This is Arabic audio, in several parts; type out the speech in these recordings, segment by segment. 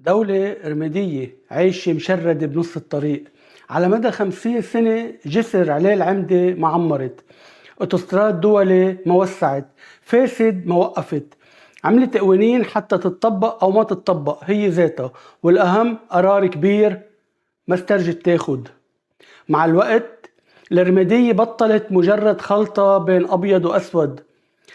دولة رمادية عايشة مشردة بنص الطريق. على مدى 50 سنة جسر عليه العمدة ما عمرت، اوتوستراد دولة ما وسعت، فاسد ما وقفت، عملت قوانين حتى تتطبق أو ما تتطبق هي ذاتها، والأهم قرار كبير ما استرجت تاخد. مع الوقت الرمادية بطلت مجرد خلطة بين أبيض وأسود،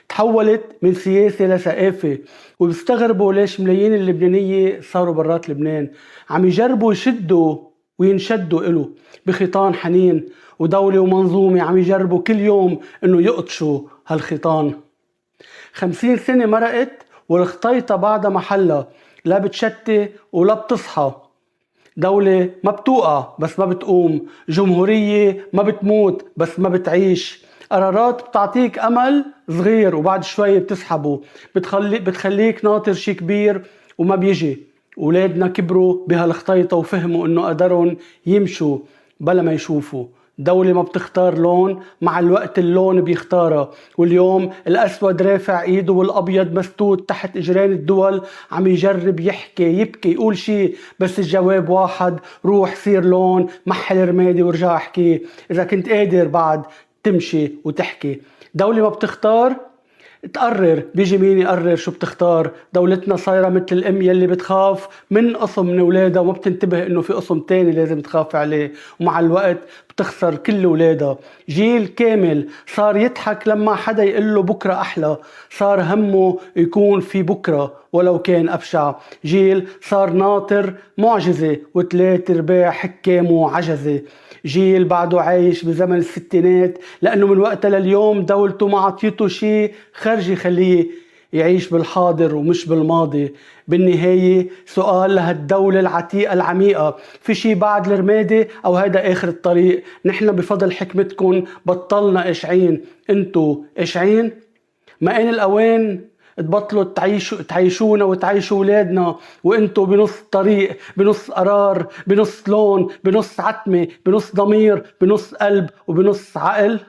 تحولت من سياسة لثقافة. وبيستغربوا ليش ملايين اللبنانية صاروا برات لبنان عم يجربوا يشدوا وينشدوا إله بخيطان حنين، ودولة ومنظومة عم يجربوا كل يوم إنه يقطشوا هالخيطان. 50 سنة مرقت والخطيطة بعدها محلها، لا بتشتي ولا بتصحى. دولة ما بتوقع بس ما بتقوم، جمهورية ما بتموت بس ما بتعيش، قرارات بتعطيك أمل صغير وبعد شوي بتسحبه، بتخليك ناطر شي كبير وما بيجي. أولادنا كبروا بهالخطيطة وفهموا إنه قدرهم يمشوا بلا ما يشوفوا. دولة ما بتختار لون، مع الوقت اللون بيختارها. واليوم الأسود رافع إيده والأبيض مسدود تحت إجرين الدول، عم يجرب يحكي يبكي يقول شي، بس الجواب واحد: روح صير لون، محل رمادي ورجع احكي إذا كنت قادر بعد تمشي وتحكي. دولة ما بتختار تقرر، بيجي مين يقرر شو بتختار. دولتنا صايرة مثل الأم يلي بتخاف من قسم من أولادها وما بتنتبه إنه في قسم تاني لازم تخاف عليه، ومع الوقت بتخسر كل أولادها. جيل كامل صار يضحك لما حدا يقول له بكرة أحلى، صار همه يكون في بكرة ولو كان أبشع. جيل صار ناطر معجزة وثلاث أرباع حكامه عجزة. جيل بعده عايش بزمن الستينات لأنه من وقتها لليوم دولته ما عطيته شيء خارجي يخليه يعيش بالحاضر ومش بالماضي. بالنهاية سؤال لهالدولة العتيقة العميقة: في شي بعد الرمادي أو هيدا آخر الطريق؟ نحن بفضل حكمتكم بطلنا قاشعين، انتو قاشعين؟ ما إن الأوان تبطلوا تعيشونا وتعيشوا ولادنا وانتو بنص طريق، بنص قرار، بنص لون، بنص عتمة، بنص ضمير، بنص قلب وبنص عقل.